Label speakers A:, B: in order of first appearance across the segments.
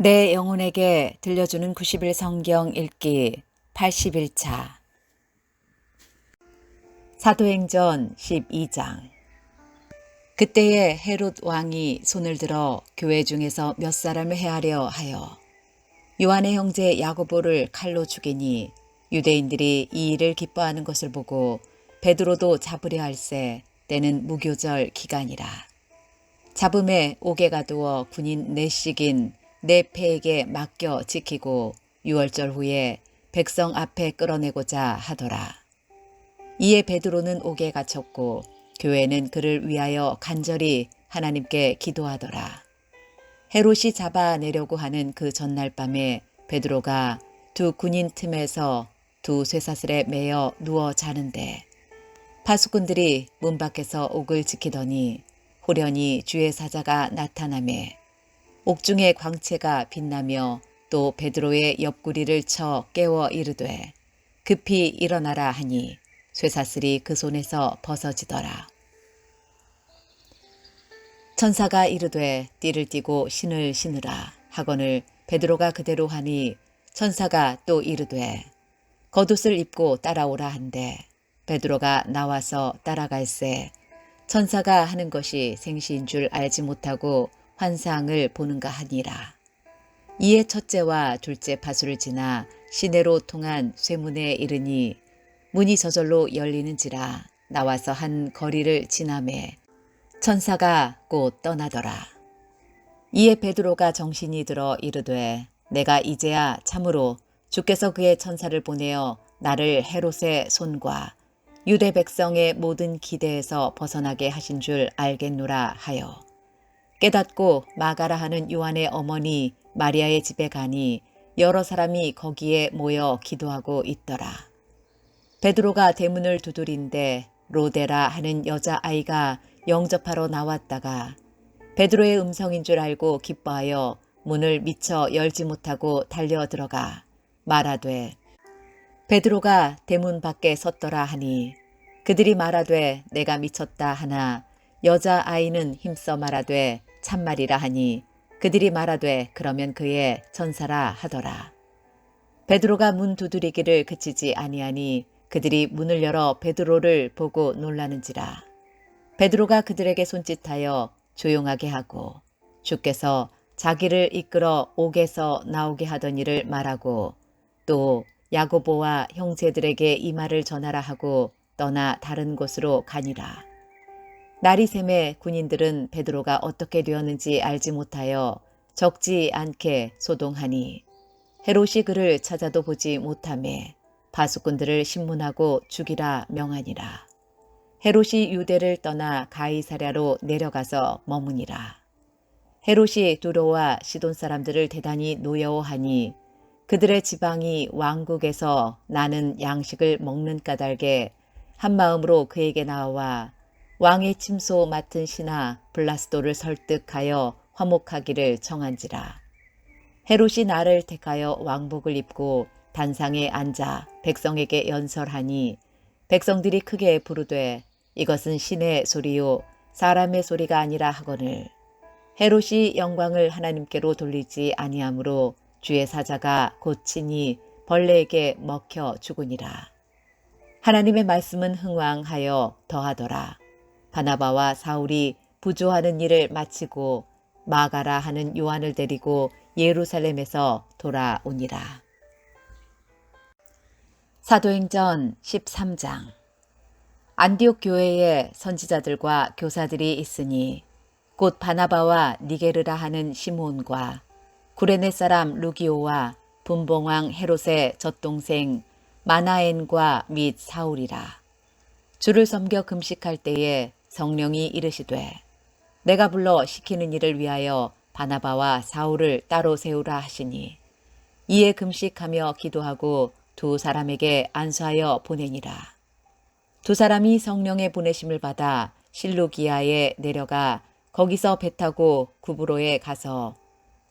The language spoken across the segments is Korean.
A: 내 영혼에게 들려주는 90일 성경 읽기 81차 사도행전 12장. 그때에 헤롯 왕이 손을 들어 교회 중에서 몇 사람을 해하려 하여 요한의 형제 야고보를 칼로 죽이니 유대인들이 이 일을 기뻐하는 것을 보고 베드로도 잡으려 할세 때는 무교절 기간이라. 잡음에 옥에 가두어 군인 넷씩인 네 패에게 맡겨 지키고 6월절 후에 백성 앞에 끌어내고자 하더라. 이에 베드로는 옥에 갇혔고 교회는 그를 위하여 간절히 하나님께 기도하더라. 헤롯이 잡아내려고 하는 그 전날 밤에 베드로가 두 군인 틈에서 두 쇠사슬에 매여 누워 자는데 파수꾼들이 문 밖에서 옥을 지키더니 호련히 주의 사자가 나타나매 옥중의 광채가 빛나며 또 베드로의 옆구리를 쳐 깨워 이르되 급히 일어나라 하니 쇠사슬이 그 손에서 벗어지더라. 천사가 이르되 띠를 띠고 신을 신으라 하거늘 베드로가 그대로 하니 천사가 또 이르되 겉옷을 입고 따라오라 한데 베드로가 나와서 따라갈새 천사가 하는 것이 생시인 줄 알지 못하고 환상을 보는가 하니라. 이에 첫째와 둘째 파수를 지나 시내로 통한 쇠문에 이르니 문이 저절로 열리는지라 나와서 한 거리를 지나매 천사가 곧 떠나더라. 이에 베드로가 정신이 들어 이르되 내가 이제야 참으로 주께서 그의 천사를 보내어 나를 헤롯의 손과 유대 백성의 모든 기대에서 벗어나게 하신 줄 알겠노라 하여 깨닫고 마가라 하는 요한의 어머니 마리아의 집에 가니 여러 사람이 거기에 모여 기도하고 있더라. 베드로가 대문을 두드린데 로데라 하는 여자아이가 영접하러 나왔다가 베드로의 음성인 줄 알고 기뻐하여 문을 미처 열지 못하고 달려 들어가 말하되 베드로가 대문 밖에 섰더라 하니 그들이 말하되 내가 미쳤다 하나 여자아이는 힘써 말하되 참말이라 하니 그들이 말하되 그러면 그의 천사라 하더라. 베드로가 문 두드리기를 그치지 아니하니 그들이 문을 열어 베드로를 보고 놀라는지라. 베드로가 그들에게 손짓하여 조용하게 하고 주께서 자기를 이끌어 옥에서 나오게 하던 일을 말하고 또 야고보와 형제들에게 이 말을 전하라 하고 떠나 다른 곳으로 가니라. 날이 새매 군인들은 베드로가 어떻게 되었는지 알지 못하여 적지 않게 소동하니 헤롯이 그를 찾아도 보지 못하매 파수꾼들을 신문하고 죽이라 명하니라. 헤롯이 유대를 떠나 가이사랴로 내려가서 머무니라. 헤롯이 두로와 시돈 사람들을 대단히 노여워하니 그들의 지방이 왕국에서 나는 양식을 먹는 까닭에 한마음으로 그에게 나와 왕의 침소 맡은 신하 블라스도를 설득하여 화목하기를 청한지라. 헤롯이 나를 택하여 왕복을 입고 단상에 앉아 백성에게 연설하니 백성들이 크게 부르되 이것은 신의 소리요 사람의 소리가 아니라 하거늘 헤롯이 영광을 하나님께로 돌리지 아니하므로 주의 사자가 고치니 벌레에게 먹혀 죽으니라. 하나님의 말씀은 흥왕하여 더하더라. 바나바와 사울이 부조하는 일을 마치고 마가라 하는 요한을 데리고 예루살렘에서 돌아오니라. 사도행전 13장. 안디옥 교회에 선지자들과 교사들이 있으니 곧 바나바와 니게르라 하는 시몬과 구레네 사람 루기오와 분봉왕 헤롯의 젖동생 마나엔과 및 사울이라. 주를 섬겨 금식할 때에 성령이 이르시되 내가 불러 시키는 일을 위하여 바나바와 사울을 따로 세우라 하시니 이에 금식하며 기도하고 두 사람에게 안수하여 보내니라. 두 사람이 성령의 보내심을 받아 실루기아에 내려가 거기서 배 타고 구브로에 가서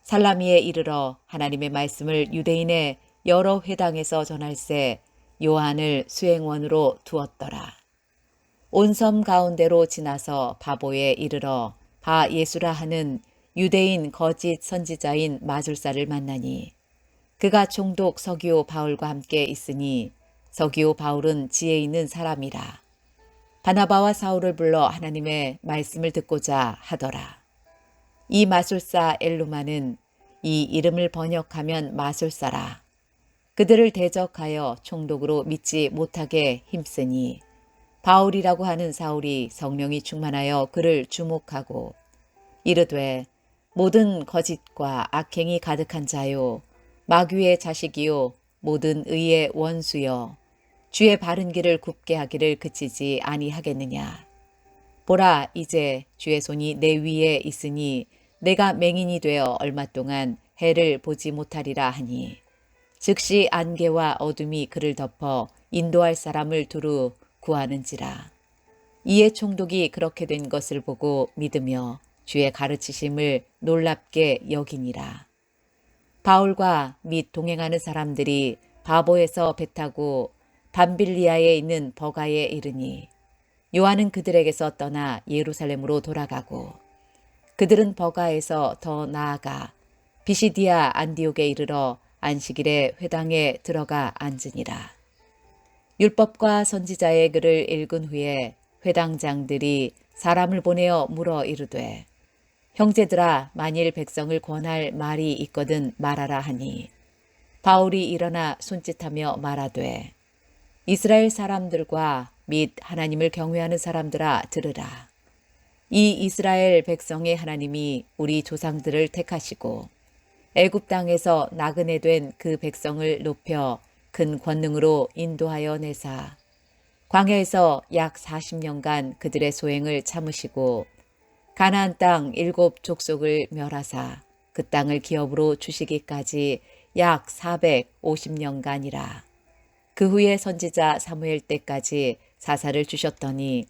A: 살라미에 이르러 하나님의 말씀을 유대인의 여러 회당에서 전할새 요한을 수행원으로 두었더라. 온 섬 가운데로 지나서 바보에 이르러 바 예수라 하는 유대인 거짓 선지자인 마술사를 만나니 그가 총독 서기오 바울과 함께 있으니 서기오 바울은 지혜 있는 사람이라. 바나바와 사울을 불러 하나님의 말씀을 듣고자 하더라. 이 마술사 엘루마는 이 이름을 번역하면 마술사라. 그들을 대적하여 총독으로 믿지 못하게 힘쓰니 바울이라고 하는 사울이 성령이 충만하여 그를 주목하고 이르되 모든 거짓과 악행이 가득한 자요 마귀의 자식이요 모든 의의 원수여 주의 바른 길을 굽게 하기를 그치지 아니하겠느냐. 보라 이제 주의 손이 내 위에 있으니 내가 맹인이 되어 얼마 동안 해를 보지 못하리라 하니 즉시 안개와 어둠이 그를 덮어 인도할 사람을 두루 구하는지라. 이에 총독이 그렇게 된 것을 보고 믿으며 주의 가르치심을 놀랍게 여기니라. 바울과 및 동행하는 사람들이 바보에서 배 타고 밤빌리아에 있는 버가에 이르니 요한은 그들에게서 떠나 예루살렘으로 돌아가고 그들은 버가에서 더 나아가 비시디아 안디옥에 이르러 안식일에 회당에 들어가 앉으니라. 율법과 선지자의 글을 읽은 후에 회당장들이 사람을 보내어 물어 이르되 형제들아 만일 백성을 권할 말이 있거든 말하라 하니 바울이 일어나 손짓하며 말하되 이스라엘 사람들과 및 하나님을 경외하는 사람들아 들으라. 이 이스라엘 백성의 하나님이 우리 조상들을 택하시고 애굽 땅에서 나그네 된 그 백성을 높여 큰 권능으로 인도하여 내사 광야에서 약 40년간 그들의 소행을 참으시고 가나안 땅 7 족속을 멸하사 그 땅을 기업으로 주시기까지 약 450년간이라. 그 후에 선지자 사무엘 때까지 사사를 주셨더니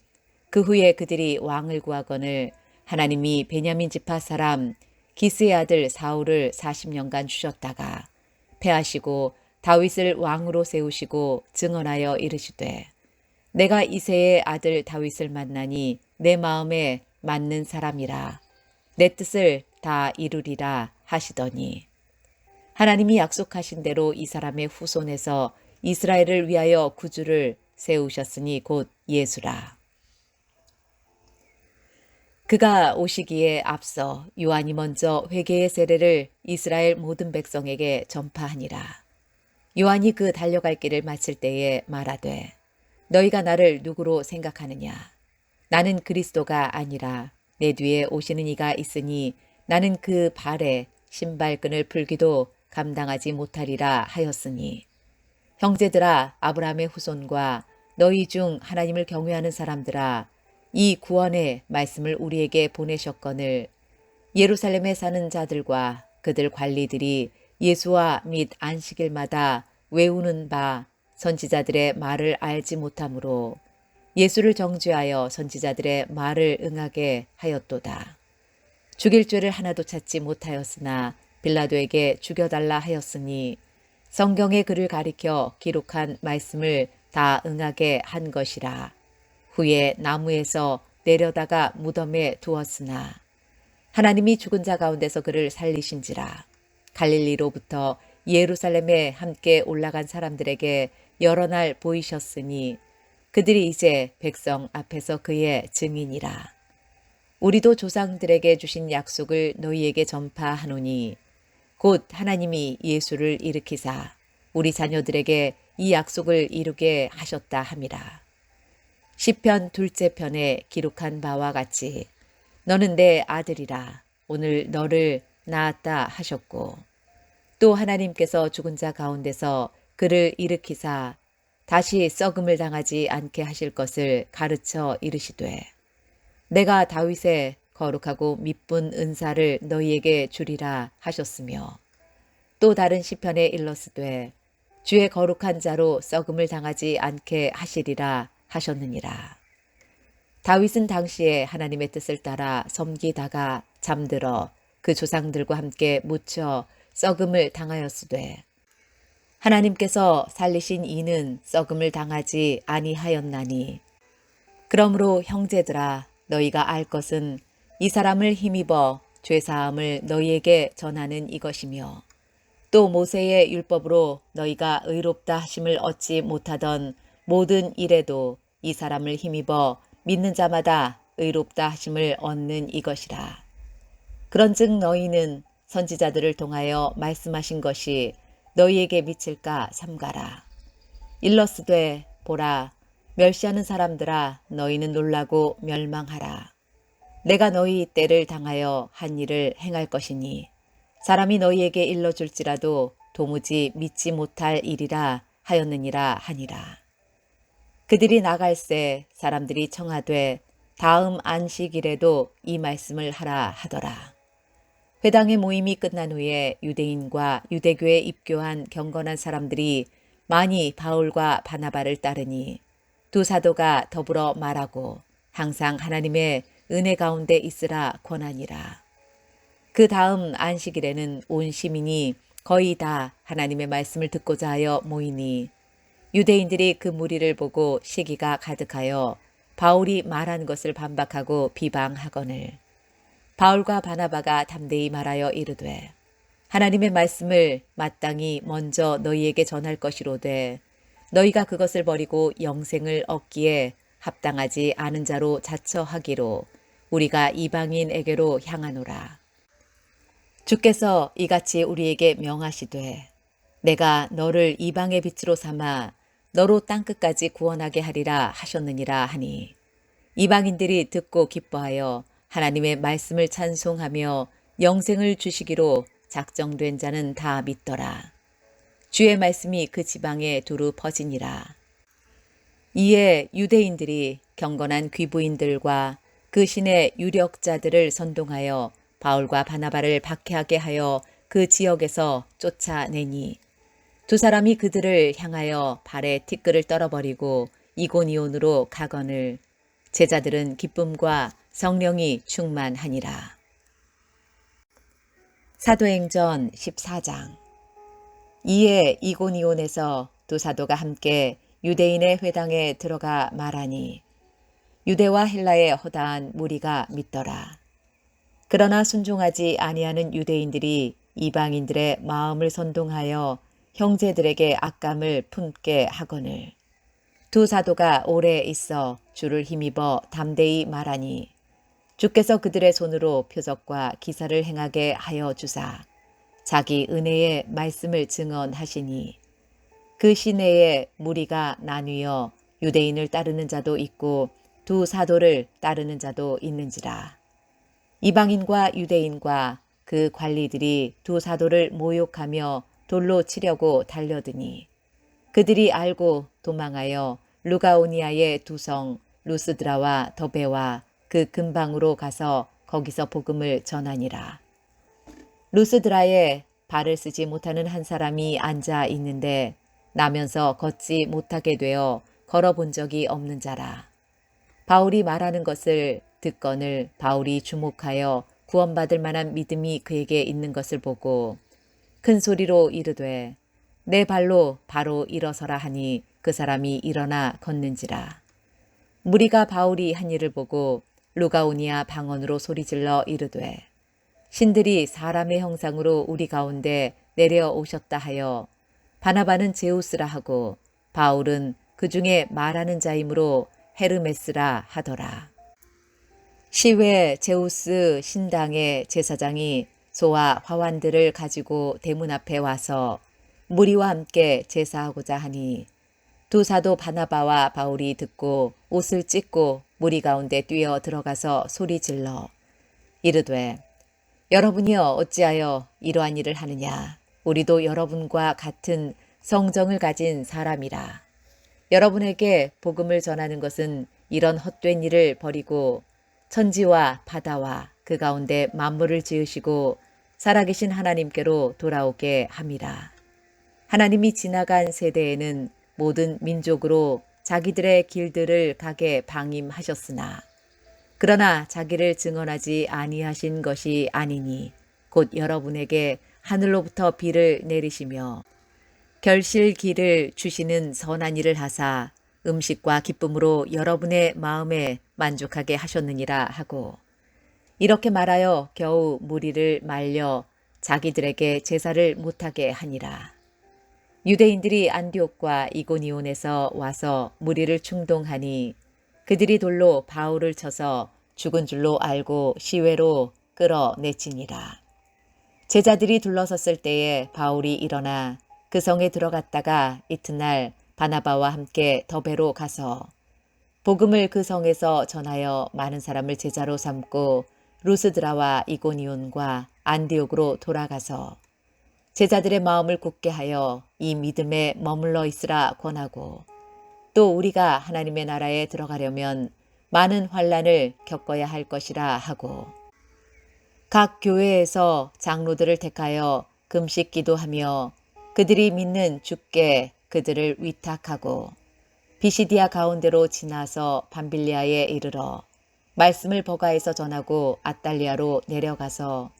A: 그 후에 그들이 왕을 구하거늘 하나님이 베냐민 지파 사람 기스의 아들 사울을 40년간 주셨다가 패하시고 다윗을 왕으로 세우시고 증언하여 이르시되 내가 이새의 아들 다윗을 만나니 내 마음에 맞는 사람이라 내 뜻을 다 이루리라 하시더니 하나님이 약속하신 대로 이 사람의 후손에서 이스라엘을 위하여 구주를 세우셨으니 곧 예수라. 그가 오시기에 앞서 요한이 먼저 회개의 세례를 이스라엘 모든 백성에게 전파하니라. 요한이 그 달려갈 길을 마칠 때에 말하되 너희가 나를 누구로 생각하느냐. 나는 그리스도가 아니라 내 뒤에 오시는 이가 있으니 나는 그 발에 신발끈을 풀기도 감당하지 못하리라 하였으니 형제들아 아브라함의 후손과 너희 중 하나님을 경외하는 사람들아 이 구원의 말씀을 우리에게 보내셨거늘 예루살렘에 사는 자들과 그들 관리들이 예수와 및 안식일마다 외우는 바 선지자들의 말을 알지 못하므로 예수를 정죄하여 선지자들의 말을 응하게 하였도다. 죽일 죄를 하나도 찾지 못하였으나 빌라도에게 죽여달라 하였으니 성경의 글을 가리켜 기록한 말씀을 다 응하게 한 것이라. 후에 나무에서 내려다가 무덤에 두었으나 하나님이 죽은 자 가운데서 그를 살리신지라. 갈릴리로부터 예루살렘에 함께 올라간 사람들에게 여러 날 보이셨으니 그들이 이제 백성 앞에서 그의 증인이라. 우리도 조상들에게 주신 약속을 너희에게 전파하노니 곧 하나님이 예수를 일으키사 우리 자녀들에게 이 약속을 이루게 하셨다 함이라. 시편 2째 편에 기록한 바와 같이 너는 내 아들이라 오늘 너를 낳았다 하셨고 또 하나님께서 죽은 자 가운데서 그를 일으키사 다시 썩음을 당하지 않게 하실 것을 가르쳐 이르시되 내가 다윗의 거룩하고 미쁜 은사를 너희에게 주리라 하셨으며 또 다른 시편에 일렀으되 주의 거룩한 자로 썩음을 당하지 않게 하시리라 하셨느니라. 다윗은 당시에 하나님의 뜻을 따라 섬기다가 잠들어 그 조상들과 함께 묻혀 썩음을 당하였으되 하나님께서 살리신 이는 썩음을 당하지 아니하였나니 그러므로 형제들아 너희가 알 것은 이 사람을 힘입어 죄사함을 너희에게 전하는 이것이며 또 모세의 율법으로 너희가 의롭다 하심을 얻지 못하던 모든 일에도 이 사람을 힘입어 믿는 자마다 의롭다 하심을 얻는 이것이라. 그런즉 너희는 선지자들을 통하여 말씀하신 것이 너희에게 미칠까 삼가라. 일러스되 보라 멸시하는 사람들아 너희는 놀라고 멸망하라. 내가 너희 때를 당하여 한 일을 행할 것이니 사람이 너희에게 일러줄지라도 도무지 믿지 못할 일이라 하였느니라 하니라. 그들이 나갈새 사람들이 청하되 다음 안식일에도 이 말씀을 하라 하더라. 회당의 모임이 끝난 후에 유대인과 유대교에 입교한 경건한 사람들이 많이 바울과 바나바를 따르니 두 사도가 더불어 말하고 항상 하나님의 은혜 가운데 있으라 권하니라. 그 다음 안식일에는 온 시민이 거의 다 하나님의 말씀을 듣고자 하여 모이니 유대인들이 그 무리를 보고 시기가 가득하여 바울이 말한 것을 반박하고 비방하거늘 바울과 바나바가 담대히 말하여 이르되 하나님의 말씀을 마땅히 먼저 너희에게 전할 것이로되 너희가 그것을 버리고 영생을 얻기에 합당하지 않은 자로 자처하기로 우리가 이방인에게로 향하노라. 주께서 이같이 우리에게 명하시되 내가 너를 이방의 빛으로 삼아 너로 땅끝까지 구원하게 하리라 하셨느니라 하니 이방인들이 듣고 기뻐하여 하나님의 말씀을 찬송하며 영생을 주시기로 작정된 자는 다 믿더라. 주의 말씀이 그 지방에 두루 퍼지니라. 이에 유대인들이 경건한 귀부인들과 그 신의 유력자들을 선동하여 바울과 바나바를 박해하게 하여 그 지역에서 쫓아내니 두 사람이 그들을 향하여 발에 티끌을 떨어버리고 이고니온으로 가거늘 제자들은 기쁨과 성령이 충만하니라. 사도행전 14장. 이에 이고니온에서 두 사도가 함께 유대인의 회당에 들어가 말하니 유대와 헬라의 허다한 무리가 믿더라. 그러나 순종하지 아니하는 유대인들이 이방인들의 마음을 선동하여 형제들에게 악감을 품게 하거늘 두 사도가 오래 있어 주를 힘입어 담대히 말하니 주께서 그들의 손으로 표적과 기사를 행하게 하여 주사 자기 은혜의 말씀을 증언하시니 그 시내에 무리가 나뉘어 유대인을 따르는 자도 있고 두 사도를 따르는 자도 있는지라. 이방인과 유대인과 그 관리들이 두 사도를 모욕하며 돌로 치려고 달려드니 그들이 알고 도망하여 루가오니아의 두 성 루스드라와 더베와 그 근방으로 가서 거기서 복음을 전하니라. 루스드라에 발을 쓰지 못하는 한 사람이 앉아 있는데 나면서 걷지 못하게 되어 걸어본 적이 없는 자라. 바울이 말하는 것을 듣거늘 바울이 주목하여 구원받을 만한 믿음이 그에게 있는 것을 보고 큰 소리로 이르되 내 발로 바로 일어서라 하니 그 사람이 일어나 걷는지라. 무리가 바울이 한 일을 보고 루가오니아 방언으로 소리질러 이르되 신들이 사람의 형상으로 우리 가운데 내려오셨다 하여 바나바는 제우스라 하고 바울은 그 중에 말하는 자이므로 헤르메스라 하더라. 시외 제우스 신당의 제사장이 소와 화환들을 가지고 대문 앞에 와서 무리와 함께 제사하고자 하니 두 사도 바나바와 바울이 듣고 옷을 찢고 무리 가운데 뛰어 들어가서 소리질러 이르되 여러분이여 어찌하여 이러한 일을 하느냐. 우리도 여러분과 같은 성정을 가진 사람이라. 여러분에게 복음을 전하는 것은 이런 헛된 일을 버리고 천지와 바다와 그 가운데 만물을 지으시고 살아계신 하나님께로 돌아오게 함이라. 하나님이 지나간 세대에는 모든 민족으로 자기들의 길들을 가게 방임하셨으나 그러나 자기를 증언하지 아니하신 것이 아니니 곧 여러분에게 하늘로부터 비를 내리시며 결실기를 주시는 선한 일을 하사 음식과 기쁨으로 여러분의 마음에 만족하게 하셨느니라 하고 이렇게 말하여 겨우 무리를 말려 자기들에게 제사를 못하게 하니라. 유대인들이 안디옥과 이고니온에서 와서 무리를 충동하니 그들이 돌로 바울을 쳐서 죽은 줄로 알고 시외로 끌어내치니라. 제자들이 둘러섰을 때에 바울이 일어나 그 성에 들어갔다가 이튿날 바나바와 함께 더베로 가서 복음을 그 성에서 전하여 많은 사람을 제자로 삼고 루스드라와 이고니온과 안디옥으로 돌아가서 제자들의 마음을 굳게 하여 이 믿음에 머물러 있으라 권하고 또 우리가 하나님의 나라에 들어가려면 많은 환난을 겪어야 할 것이라 하고 각 교회에서 장로들을 택하여 금식 기도하며 그들이 믿는 주께 그들을 위탁하고 비시디아 가운데로 지나서 밤빌리아에 이르러 말씀을 버가에서 전하고 아달리아로 내려가서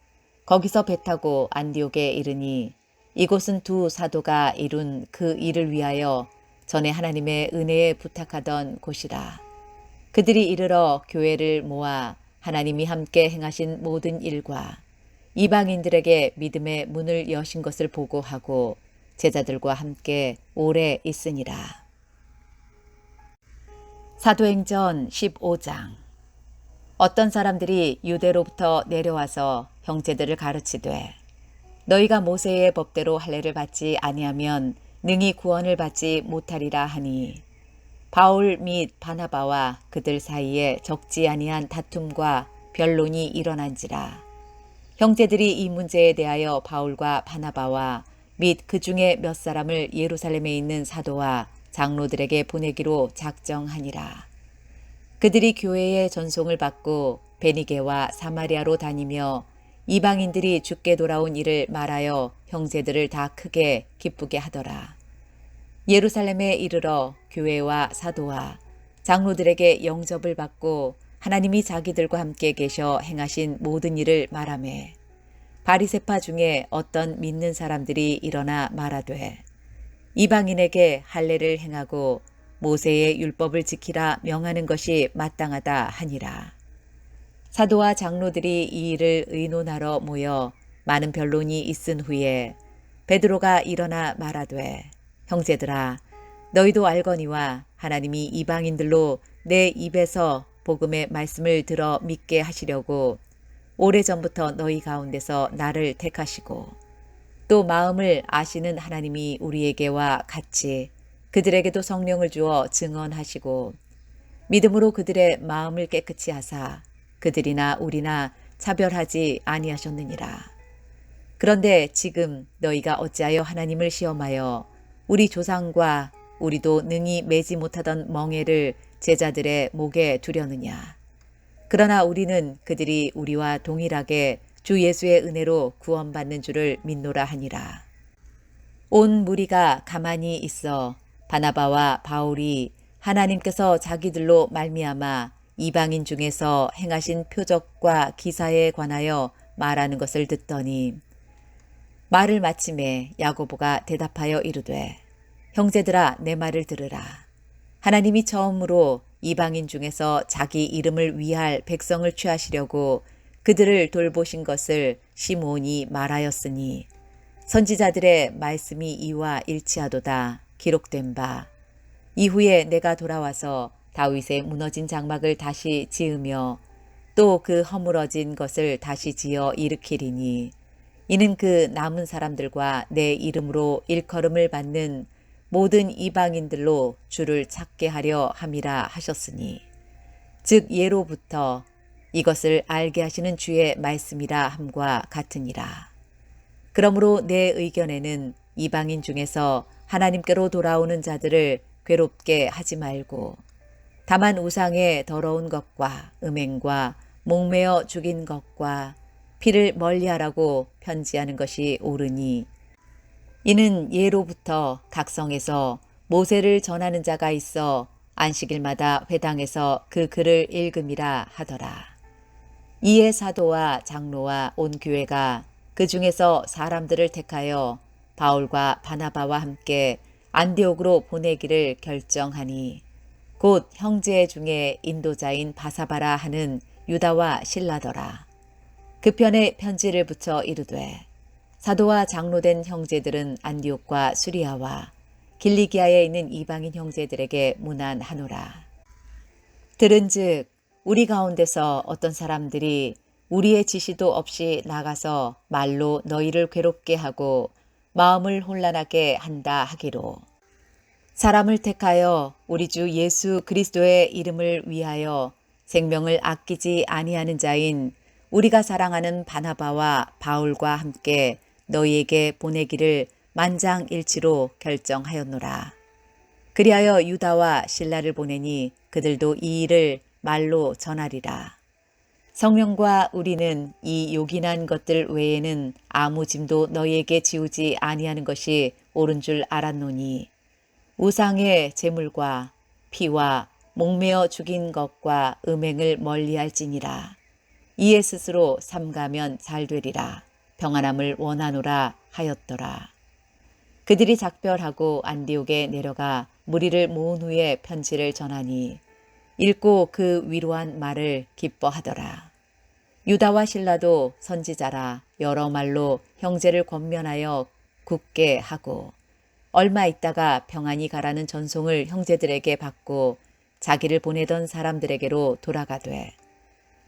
A: 거기서 배 타고 안디옥에 이르니 이곳은 두 사도가 이룬 그 일을 위하여 전에 하나님의 은혜에 부탁하던 곳이라. 그들이 이르러 교회를 모아 하나님이 함께 행하신 모든 일과 이방인들에게 믿음의 문을 여신 것을 보고하고 제자들과 함께 오래 있으니라. 사도행전 15장. 어떤 사람들이 유대로부터 내려와서 형제들을 가르치되 너희가 모세의 법대로 할례를 받지 아니하면 능히 구원을 받지 못하리라 하니 바울 및 바나바와 그들 사이에 적지 아니한 다툼과 변론이 일어난지라. 형제들이 이 문제에 대하여 바울과 바나바와 및 그 중에 몇 사람을 예루살렘에 있는 사도와 장로들에게 보내기로 작정하니라. 그들이 교회의 전송을 받고 베니게와 사마리아로 다니며 이방인들이 죽게 돌아온 일을 말하여 형제들을 다 크게 기쁘게 하더라. 예루살렘에 이르러 교회와 사도와 장로들에게 영접을 받고 하나님이 자기들과 함께 계셔 행하신 모든 일을 말하매 바리새파 중에 어떤 믿는 사람들이 일어나 말하되 이방인에게 할례를 행하고 모세의 율법을 지키라 명하는 것이 마땅하다 하니라. 사도와 장로들이 이 일을 의논하러 모여 많은 변론이 있은 후에 베드로가 일어나 말하되 형제들아 너희도 알거니와 하나님이 이방인들로 내 입에서 복음의 말씀을 들어 믿게 하시려고 오래전부터 너희 가운데서 나를 택하시고 또 마음을 아시는 하나님이 우리에게와 같이 그들에게도 성령을 주어 증언하시고 믿음으로 그들의 마음을 깨끗이 하사 그들이나 우리나 차별하지 아니하셨느니라. 그런데 지금 너희가 어찌하여 하나님을 시험하여 우리 조상과 우리도 능히 매지 못하던 멍에를 제자들의 목에 두려느냐. 그러나 우리는 그들이 우리와 동일하게 주 예수의 은혜로 구원받는 줄을 믿노라 하니라. 온 무리가 가만히 있어 바나바와 바울이 하나님께서 자기들로 말미암아 이방인 중에서 행하신 표적과 기사에 관하여 말하는 것을 듣더니 말을 마침에 야고보가 대답하여 이르되 형제들아 내 말을 들으라. 하나님이 처음으로 이방인 중에서 자기 이름을 위할 백성을 취하시려고 그들을 돌보신 것을 시므온이 말하였으니 선지자들의 말씀이 이와 일치하도다 기록된 바 이후에 내가 돌아와서 다윗의 무너진 장막을 다시 지으며 또 그 허물어진 것을 다시 지어 일으키리니 이는 그 남은 사람들과 내 이름으로 일컬음을 받는 모든 이방인들로 주를 찾게 하려 함이라 하셨으니 즉 예로부터 이것을 알게 하시는 주의 말씀이라 함과 같으니라. 그러므로 내 의견에는 이방인 중에서 하나님께로 돌아오는 자들을 괴롭게 하지 말고 다만 우상의 더러운 것과 음행과 목매어 죽인 것과 피를 멀리하라고 편지하는 것이 옳으니 이는 예로부터 각 성에서 모세를 전하는 자가 있어 안식일마다 회당에서 그 글을 읽음이라 하더라. 이에 사도와 장로와 온 교회가 그 중에서 사람들을 택하여 바울과 바나바와 함께 안디옥으로 보내기를 결정하니 곧 형제 중에 인도자인 바사바라 하는 유다와 실라더라. 그 편에 편지를 붙여 이르되 사도와 장로된 형제들은 안디옥과 수리아와 길리기아에 있는 이방인 형제들에게 문안하노라. 들은즉 우리 가운데서 어떤 사람들이 우리의 지시도 없이 나가서 말로 너희를 괴롭게 하고 마음을 혼란하게 한다 하기로 사람을 택하여 우리 주 예수 그리스도의 이름을 위하여 생명을 아끼지 아니하는 자인 우리가 사랑하는 바나바와 바울과 함께 너희에게 보내기를 만장일치로 결정하였노라. 그리하여 유다와 실라를 보내니 그들도 이 일을 말로 전하리라. 성령과 우리는 이 요긴한 것들 외에는 아무 짐도 너희에게 지우지 아니하는 것이 옳은 줄 알았노니 우상의 제물과 피와 목매어 죽인 것과 음행을 멀리할지니라. 이에 스스로 삼가면 잘되리라. 평안함을 원하노라 하였더라. 그들이 작별하고 안디옥에 내려가 무리를 모은 후에 편지를 전하니 읽고 그 위로한 말을 기뻐하더라. 유다와 실라도 선지자라 여러 말로 형제를 권면하여 굳게 하고 얼마 있다가 평안히 가라는 전송을 형제들에게 받고 자기를 보내던 사람들에게로 돌아가되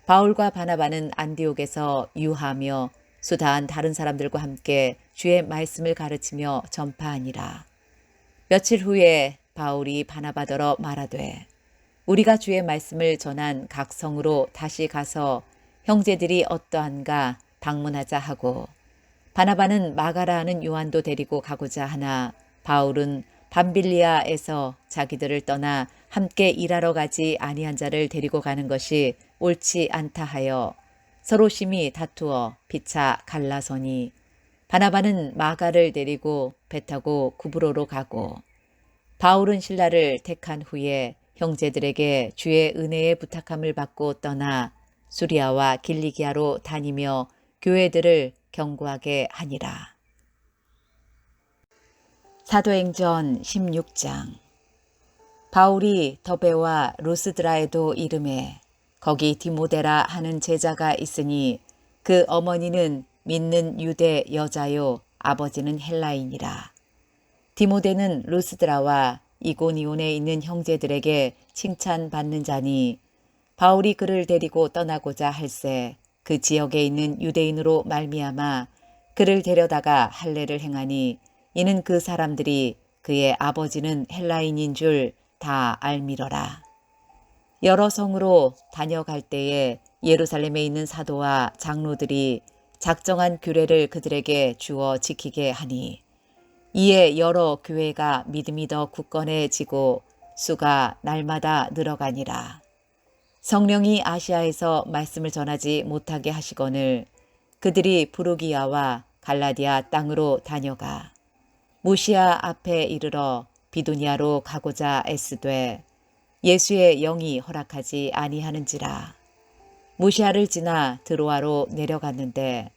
A: 바울과 바나바는 안디옥에서 유하며 수다한 다른 사람들과 함께 주의 말씀을 가르치며 전파하니라. 며칠 후에 바울이 바나바더러 말하되 우리가 주의 말씀을 전한 각 성으로 다시 가서 형제들이 어떠한가 방문하자 하고 바나바는 마가라 하는 요한도 데리고 가고자 하나 바울은 밤빌리아에서 자기들을 떠나 함께 일하러 가지 아니한 자를 데리고 가는 것이 옳지 않다 하여 서로 심히 다투어 피차 갈라서니 바나바는 마가를 데리고 배 타고 구브로로 가고 바울은 신라를 택한 후에 형제들에게 주의 은혜의 부탁함을 받고 떠나 수리아와 길리기아로 다니며 교회들을 경고하게 하니라. 사도행전 16장. 바울이 더베와 루스드라에도 이름에 거기 디모데라 하는 제자가 있으니 그 어머니는 믿는 유대 여자요 아버지는 헬라인이라. 디모데는 루스드라와 이고니온에 있는 형제들에게 칭찬받는 자니 바울이 그를 데리고 떠나고자 할새 그 지역에 있는 유대인으로 말미암아 그를 데려다가 할례를 행하니 이는 그 사람들이 그의 아버지는 헬라인인 줄 다 알미러라. 여러 성으로 다녀갈 때에 예루살렘에 있는 사도와 장로들이 작정한 규례를 그들에게 주어 지키게 하니 이에 여러 교회가 믿음이 더 굳건해지고 수가 날마다 늘어가니라. 성령이 아시아에서 말씀을 전하지 못하게 하시거늘 그들이 부르기아와 갈라디아 땅으로 다녀가 무시아 앞에 이르러 비두니아로 가고자 애쓰되 예수의 영이 허락하지 아니하는지라. 무시아를 지나 드로아로 내려갔는데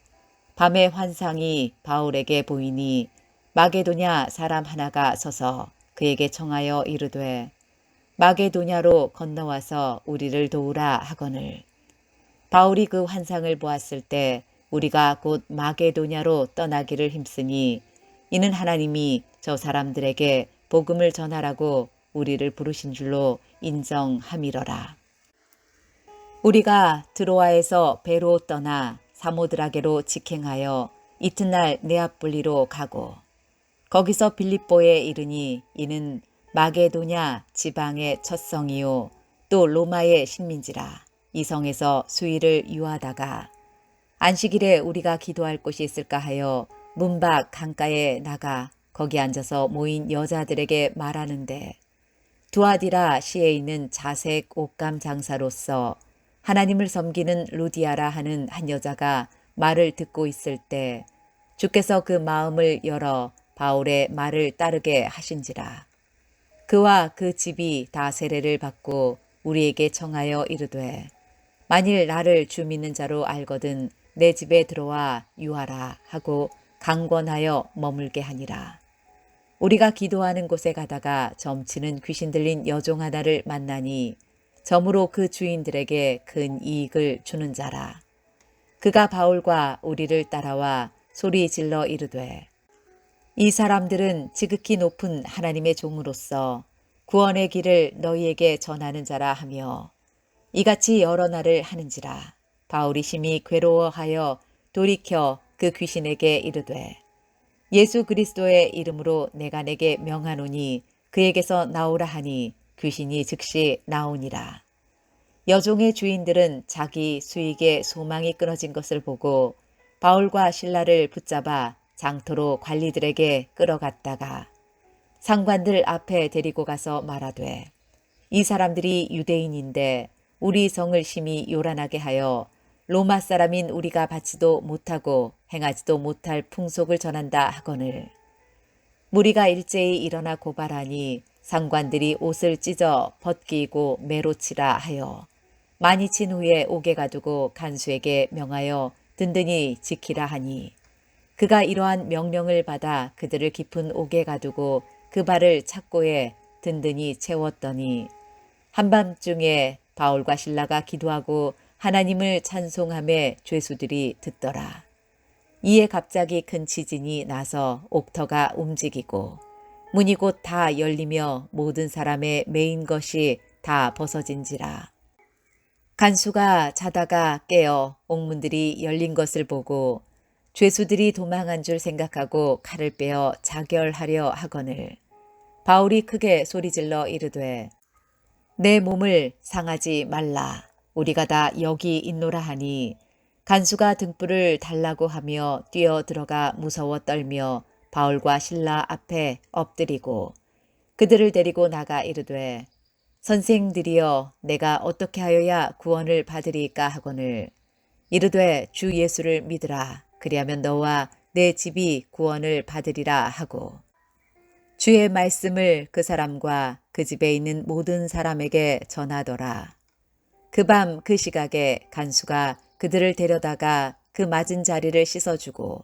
A: 밤에 환상이 바울에게 보이니 마게도냐 사람 하나가 서서 그에게 청하여 이르되 마게도냐로 건너와서 우리를 도우라 하거늘 바울이 그 환상을 보았을 때 우리가 곧 마게도냐로 떠나기를 힘쓰니 이는 하나님이 저 사람들에게 복음을 전하라고 우리를 부르신 줄로 인정함이러라. 우리가 드로아에서 배로 떠나 사모드라게로 직행하여 이튿날 네아폴리로 가고 거기서 빌립보에 이르니 이는 마게도냐 지방의 첫 성이요 또 로마의 식민지라. 이 성에서 수일을 유하다가 안식일에 우리가 기도할 곳이 있을까 하여 문밖 강가에 나가 거기 앉아서 모인 여자들에게 말하는데 두아디라 시에 있는 자색 옷감 장사로서 하나님을 섬기는 루디아라 하는 한 여자가 말을 듣고 있을 때 주께서 그 마음을 열어 바울의 말을 따르게 하신지라. 그와 그 집이 다 세례를 받고 우리에게 청하여 이르되 만일 나를 주 믿는 자로 알거든 내 집에 들어와 유하라 하고 강권하여 머물게 하니라. 우리가 기도하는 곳에 가다가 점치는 귀신 들린 여종 하나를 만나니 점으로 그 주인들에게 큰 이익을 주는 자라. 그가 바울과 우리를 따라와 소리 질러 이르되 이 사람들은 지극히 높은 하나님의 종으로서 구원의 길을 너희에게 전하는 자라 하며 이같이 여러 날을 하는지라. 바울이 심히 괴로워하여 돌이켜 그 귀신에게 이르되 예수 그리스도의 이름으로 내가 내게 명하노니 그에게서 나오라 하니 귀신이 즉시 나오니라. 여종의 주인들은 자기 수익의 소망이 끊어진 것을 보고 바울과 실라를 붙잡아 장터로 관리들에게 끌어갔다가 상관들 앞에 데리고 가서 말하되 이 사람들이 유대인인데 우리 성을 심히 요란하게 하여 로마 사람인 우리가 받지도 못하고 행하지도 못할 풍속을 전한다 하거늘 무리가 일제히 일어나 고발하니 상관들이 옷을 찢어 벗기고 매로 치라 하여 많이 친 후에 옥에 가두고 간수에게 명하여 든든히 지키라 하니 그가 이러한 명령을 받아 그들을 깊은 옥에 가두고 그 발을 착고에 든든히 채웠더니 한밤중에 바울과 실라가 기도하고 하나님을 찬송하며 죄수들이 듣더라. 이에 갑자기 큰 지진이 나서 옥터가 움직이고 문이 곧 다 열리며 모든 사람의 매인 것이 다 벗어진지라. 간수가 자다가 깨어 옥문들이 열린 것을 보고 죄수들이 도망한 줄 생각하고 칼을 빼어 자결하려 하거늘 바울이 크게 소리질러 이르되 내 몸을 상하지 말라. 우리가 다 여기 있노라 하니 간수가 등불을 달라고 하며 뛰어 들어가 무서워 떨며 바울과 실라 앞에 엎드리고 그들을 데리고 나가 이르되 선생들이여 내가 어떻게 하여야 구원을 받으리까 하거늘 이르되 주 예수를 믿으라. 그리하면 너와 내 집이 구원을 받으리라 하고 주의 말씀을 그 사람과 그 집에 있는 모든 사람에게 전하더라. 그 밤 그 시각에 간수가 그들을 데려다가 그 맞은 자리를 씻어주고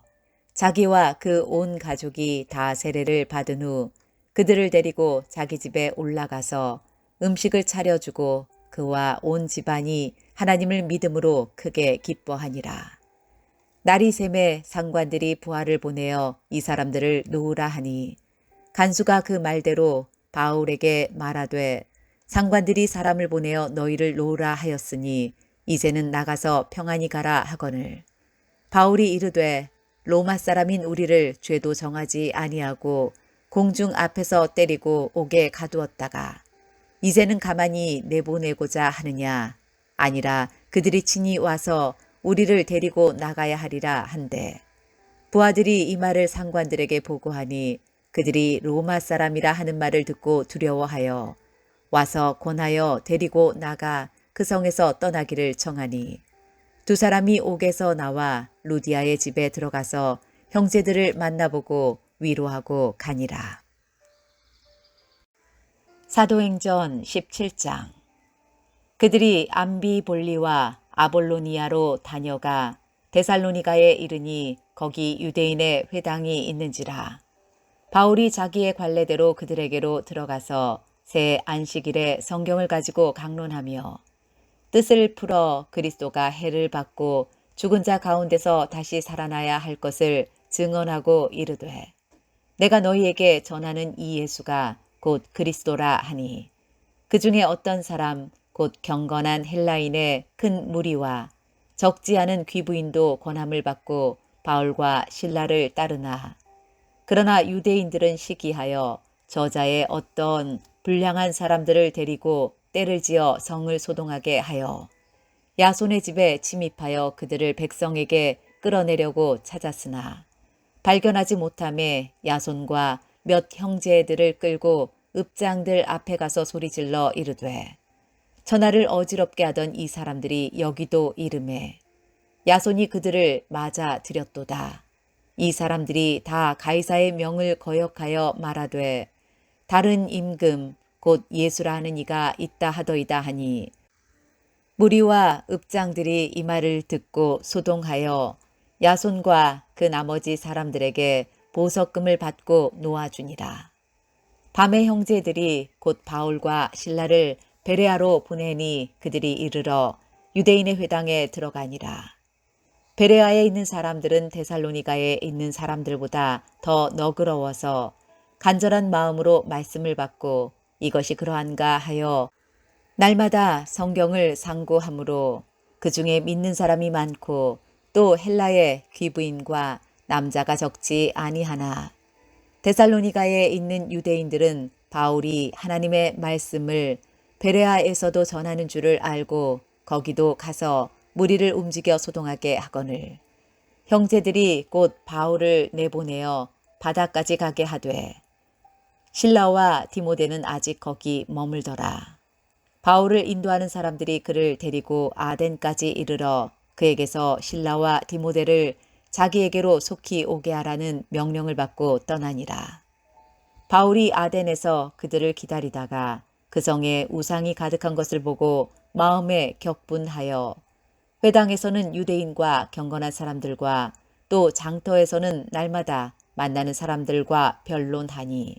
A: 자기와 그 온 가족이 다 세례를 받은 후 그들을 데리고 자기 집에 올라가서 음식을 차려주고 그와 온 집안이 하나님을 믿음으로 크게 기뻐하니라. 날이 새매 상관들이 부하를 보내어 이 사람들을 놓으라 하니 간수가 그 말대로 바울에게 말하되 상관들이 사람을 보내어 너희를 놓으라 하였으니 이제는 나가서 평안히 가라 하거늘 바울이 이르되 로마 사람인 우리를 죄도 정하지 아니하고 공중 앞에서 때리고 옥에 가두었다가 이제는 가만히 내보내고자 하느냐 아니라 그들이 친히 와서 우리를 데리고 나가야 하리라 한데 부하들이 이 말을 상관들에게 보고하니 그들이 로마 사람이라 하는 말을 듣고 두려워하여 와서 권하여 데리고 나가 그 성에서 떠나기를 청하니 두 사람이 옥에서 나와 루디아의 집에 들어가서 형제들을 만나보고 위로하고 가니라. 사도행전 17장. 그들이 암비볼리와 아볼로니아로 다녀가 데살로니가에 이르니 거기 유대인의 회당이 있는지라. 바울이 자기의 관례대로 그들에게로 들어가서 새 안식일에 성경을 가지고 강론하며 뜻을 풀어 그리스도가 해를 받고 죽은 자 가운데서 다시 살아나야 할 것을 증언하고 이르되 내가 너희에게 전하는 이 예수가 곧 그리스도라 하니 그 중에 어떤 사람 곧 경건한 헬라인의 큰 무리와 적지 않은 귀부인도 권함을 받고 바울과 실라를 따르나 그러나 유대인들은 시기하여 저자의 어떤 불량한 사람들을 데리고 때를 지어 성을 소동하게 하여 야손의 집에 침입하여 그들을 백성에게 끌어내려고 찾았으나 발견하지 못함에 야손과 몇 형제들을 끌고 읍장들 앞에 가서 소리질러 이르되 전하를 어지럽게 하던 이 사람들이 여기도 이름에 야손이 그들을 맞아 들였도다. 이 사람들이 다 가이사의 명을 거역하여 말하되 다른 임금 곧 예수라 하는 이가 있다 하더이다 하니 무리와 읍장들이 이 말을 듣고 소동하여 야손과 그 나머지 사람들에게 보석금을 받고 놓아주니라. 밤에 형제들이 곧 바울과 실라를 베레아로 보내니 그들이 이르러 유대인의 회당에 들어가니라. 베레아에 있는 사람들은 데살로니가에 있는 사람들보다 더 너그러워서 간절한 마음으로 말씀을 받고 이것이 그러한가 하여 날마다 성경을 상고하므로 그 중에 믿는 사람이 많고 또 헬라의 귀부인과 남자가 적지 아니하나 데살로니가에 있는 유대인들은 바울이 하나님의 말씀을 베레아에서도 전하는 줄을 알고 거기도 가서 무리를 움직여 소동하게 하거늘 형제들이 곧 바울을 내보내어 바다까지 가게 하되 실라와 디모데는 아직 거기 머물더라. 바울을 인도하는 사람들이 그를 데리고 아덴까지 이르러 그에게서 실라와 디모데를 자기에게로 속히 오게 하라는 명령을 받고 떠나니라. 바울이 아덴에서 그들을 기다리다가 그 성에 우상이 가득한 것을 보고 마음에 격분하여 회당에서는 유대인과 경건한 사람들과 또 장터에서는 날마다 만나는 사람들과 변론하니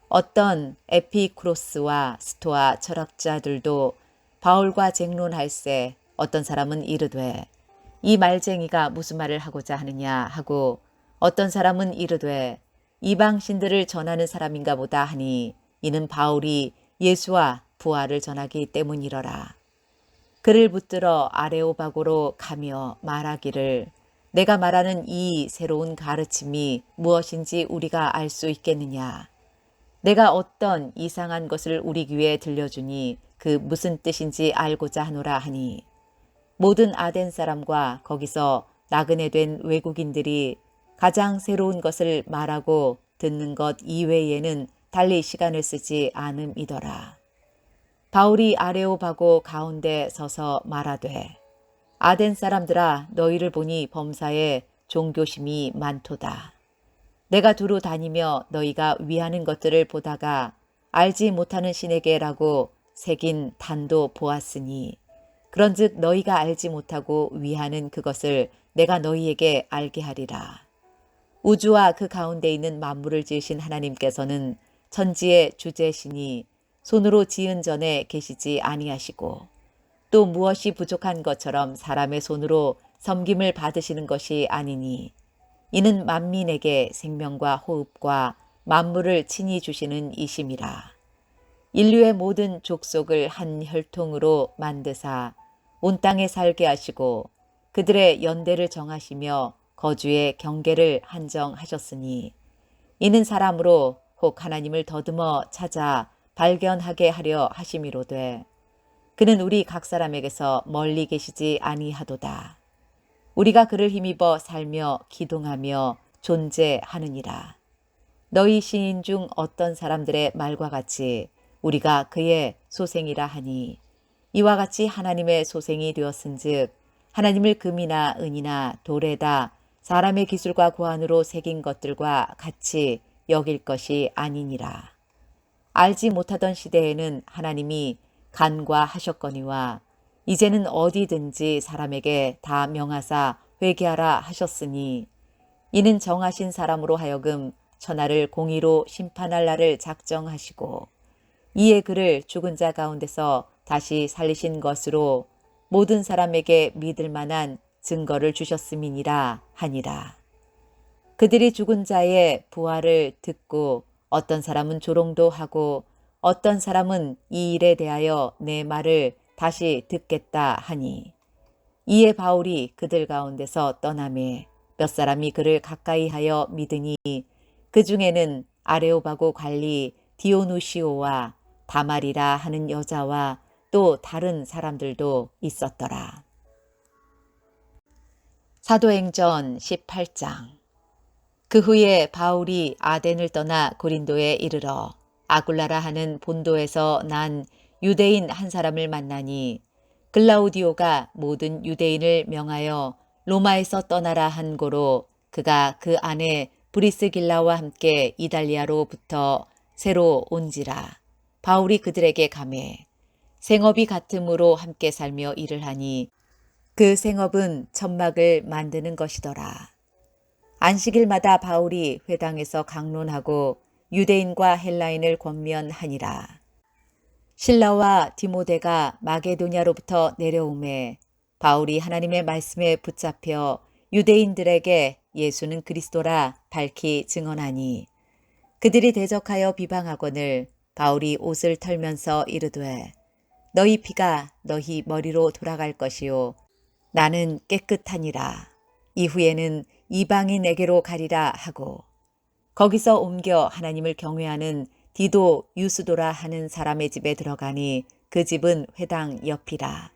A: 어떤 에피쿠로스와 스토아 철학자들도 바울과 쟁론할세 어떤 사람은 이르되 이 말쟁이가 무슨 말을 하고자 하느냐 하고 어떤 사람은 이르되 이방신들을 전하는 사람인가 보다 하니 이는 바울이 예수와 부활을 전하기 때문이러라. 그를 붙들어 아레오바고로 가며 말하기를 내가 말하는 이 새로운 가르침이 무엇인지 우리가 알 수 있겠느냐. 내가 어떤 이상한 것을 우리 귀에 들려주니 그 무슨 뜻인지 알고자 하노라 하니 모든 아덴 사람과 거기서 나그네 된 외국인들이 가장 새로운 것을 말하고 듣는 것 이외에는 달리 시간을 쓰지 않음이더라. 바울이 아레오바고 가운데 서서 말하되 아덴 사람들아 너희를 보니 범사에 종교심이 많도다. 내가 두루 다니며 너희가 위하는 것들을 보다가 알지 못하는 신에게라고 새긴 단도 보았으니 그런즉 너희가 알지 못하고 위하는 그것을 내가 너희에게 알게 하리라. 우주와 그 가운데 있는 만물을 지으신 하나님께서는 천지의 주제시니 손으로 지은 전에 계시지 아니하시고 또 무엇이 부족한 것처럼 사람의 손으로 섬김을 받으시는 것이 아니니 이는 만민에게 생명과 호흡과 만물을 친히 주시는 이심이라. 인류의 모든 족속을 한 혈통으로 만드사 온 땅에 살게 하시고 그들의 연대를 정하시며 거주의 경계를 한정하셨으니 이는 사람으로 혹 하나님을 더듬어 찾아 발견하게 하려 하심이로되 그는 우리 각 사람에게서 멀리 계시지 아니하도다. 우리가 그를 힘입어 살며 기동하며 존재하느니라. 너희 시인 중 어떤 사람들의 말과 같이 우리가 그의 소생이라 하니 이와 같이 하나님의 소생이 되었은즉 하나님을 금이나 은이나 돌에다 사람의 기술과 고안으로 새긴 것들과 같이 여길 것이 아니니라. 알지 못하던 시대에는 하나님이 간과하셨거니와 이제는 어디든지 사람에게 다 명하사 회개하라 하셨으니 이는 정하신 사람으로 하여금 천하를 공의로 심판할 날을 작정하시고 이에 그를 죽은 자 가운데서 다시 살리신 것으로 모든 사람에게 믿을 만한 증거를 주셨음이니라 하니라. 그들이 죽은 자의 부활을 듣고 어떤 사람은 조롱도 하고 어떤 사람은 이 일에 대하여 내 말을 다시 듣겠다 하니 이에 바울이 그들 가운데서 떠나매 몇 사람이 그를 가까이 하여 믿으니 그 중에는 아레오바고 관리 디오누시오와 다말이라 하는 여자와 또 다른 사람들도 있었더라. 사도행전 18장. 그 후에 바울이 아덴을 떠나 고린도에 이르러 아굴라라 하는 본도에서 난 유대인 한 사람을 만나니 글라우디오가 모든 유대인을 명하여 로마에서 떠나라 한 고로 그가 그 안에 브리스길라와 함께 이달리아로부터 새로 온지라. 바울이 그들에게 가매 생업이 같음으로 함께 살며 일을 하니 그 생업은 천막을 만드는 것이더라. 안식일마다 바울이 회당에서 강론하고 유대인과 헬라인을 권면하니라. 실라와 디모데가 마게도냐로부터 내려오매 바울이 하나님의 말씀에 붙잡혀 유대인들에게 예수는 그리스도라 밝히 증언하니 그들이 대적하여 비방하거늘 바울이 옷을 털면서 이르되 너희 피가 너희 머리로 돌아갈 것이요 나는 깨끗하니라. 이후에는 이방인에게로 가리라 하고 거기서 옮겨 하나님을 경외하는 디도 유스도라 하는 사람의 집에 들어가니 그 집은 회당 옆이라.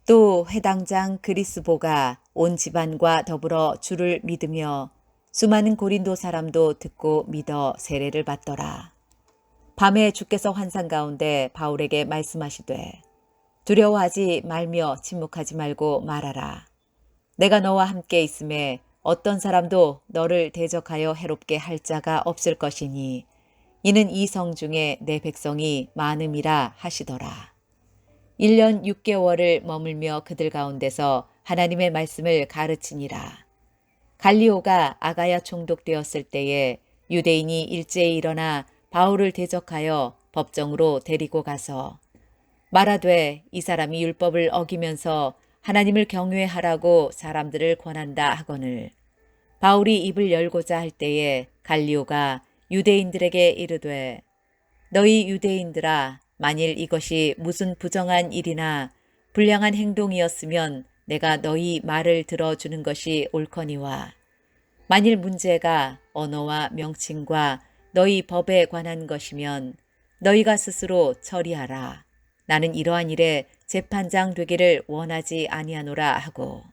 A: 또 회당장 그리스보가 온 집안과 더불어 주를 믿으며 수많은 고린도 사람도 듣고 믿어 세례를 받더라. 밤에 주께서 환상 가운데 바울에게 말씀하시되 두려워하지 말며 침묵하지 말고 말하라. 내가 너와 함께 있음에 어떤 사람도 너를 대적하여 해롭게 할 자가 없을 것이니 이는 이 성 중에 내 백성이 많음이라 하시더라. 1년 6개월을 머물며 그들 가운데서 하나님의 말씀을 가르치니라. 갈리오가 아가야 총독되었을 때에 유대인이 일제히 일어나 바울을 대적하여 법정으로 데리고 가서 말하되 이 사람이 율법을 어기면서 하나님을 경외하라고 사람들을 권한다 하거늘 바울이 입을 열고자 할 때에 갈리오가 유대인들에게 이르되 너희 유대인들아 만일 이것이 무슨 부정한 일이나 불량한 행동이었으면 내가 너희 말을 들어주는 것이 옳거니와 만일 문제가 언어와 명칭과 너희 법에 관한 것이면 너희가 스스로 처리하라. 나는 이러한 일에 재판장 되기를 원하지 아니하노라 하고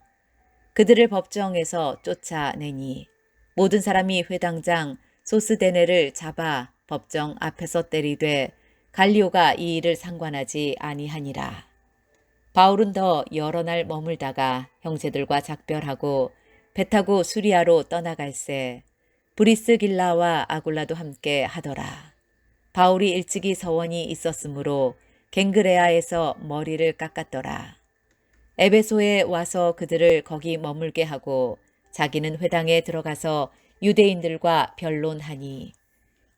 A: 그들을 법정에서 쫓아내니 모든 사람이 회당장 소스데네를 잡아 법정 앞에서 때리되 갈리오가 이 일을 상관하지 아니하니라. 바울은 더 여러 날 머물다가 형제들과 작별하고 배 타고 수리아로 떠나갈새 브리스길라와 아굴라도 함께 하더라. 바울이 일찍이 서원이 있었으므로 갱그레아에서 머리를 깎았더라. 에베소에 와서 그들을 거기 머물게 하고 자기는 회당에 들어가서 유대인들과 변론하니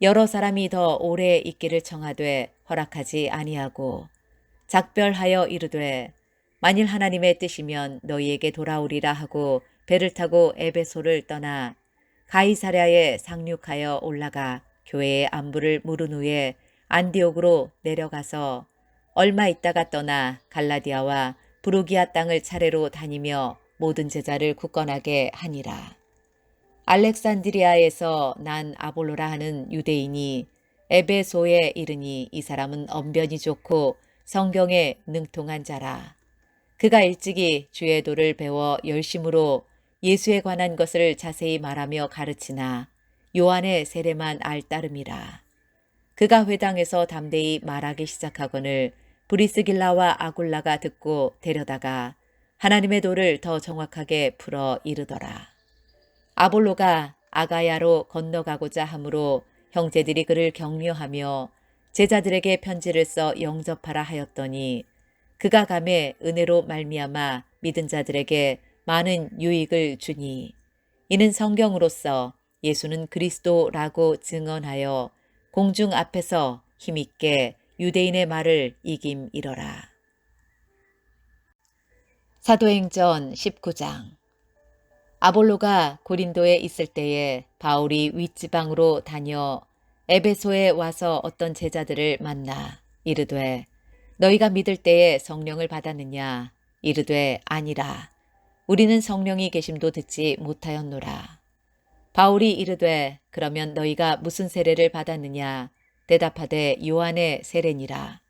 A: 여러 사람이 더 오래 있기를 청하되 허락하지 아니하고 작별하여 이르되 만일 하나님의 뜻이면 너희에게 돌아오리라 하고 배를 타고 에베소를 떠나 가이사랴에 상륙하여 올라가 교회의 안부를 물은 후에 안디옥으로 내려가서 얼마 있다가 떠나 갈라디아와 부르기아 땅을 차례로 다니며 모든 제자를 굳건하게 하니라. 알렉산드리아에서 난 아볼로라 하는 유대인이 에베소에 이르니 이 사람은 언변이 좋고 성경에 능통한 자라. 그가 일찍이 주의 도를 배워 열심으로 예수에 관한 것을 자세히 말하며 가르치나 요한의 세례만 알 따름이라. 그가 회당에서 담대히 말하기 시작하거늘 브리스길라와 아굴라가 듣고 데려다가 하나님의 도를 더 정확하게 풀어 이르더라. 아볼로가 아가야로 건너가고자 하므로 형제들이 그를 격려하며 제자들에게 편지를 써 영접하라 하였더니 그가 감에 은혜로 말미암아 믿은 자들에게 많은 유익을 주니 이는 성경으로서 예수는 그리스도라고 증언하여 공중 앞에서 힘있게 유대인의 말을 이김이러라. 사도행전 19장. 아볼로가 고린도에 있을 때에 바울이 윗지방으로 다녀 에베소에 와서 어떤 제자들을 만나 이르되 너희가 믿을 때에 성령을 받았느냐? 이르되 아니라. 우리는 성령이 계심도 듣지 못하였노라. 바울이 이르되 그러면 너희가 무슨 세례를 받았느냐? 대답하되 요한의 세례니라.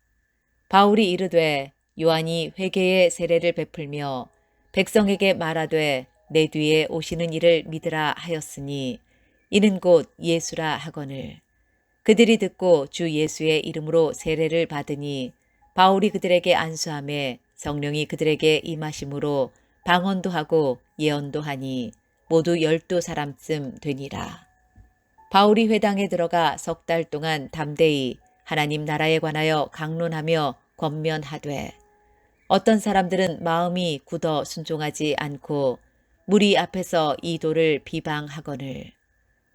A: 바울이 이르되 요한이 회개의 세례를 베풀며 백성에게 말하되 내 뒤에 오시는 이를 믿으라 하였으니 이는 곧 예수라 하거늘. 그들이 듣고 주 예수의 이름으로 세례를 받으니 바울이 그들에게 안수하매 성령이 그들에게 임하심으로 방언도 하고 예언도 하니 모두 12사람쯤 되니라. 바울이 회당에 들어가 석 달 동안 담대히 하나님 나라에 관하여 강론하며 권면하되 어떤 사람들은 마음이 굳어 순종하지 않고 무리 앞에서 이 도를 비방하거늘.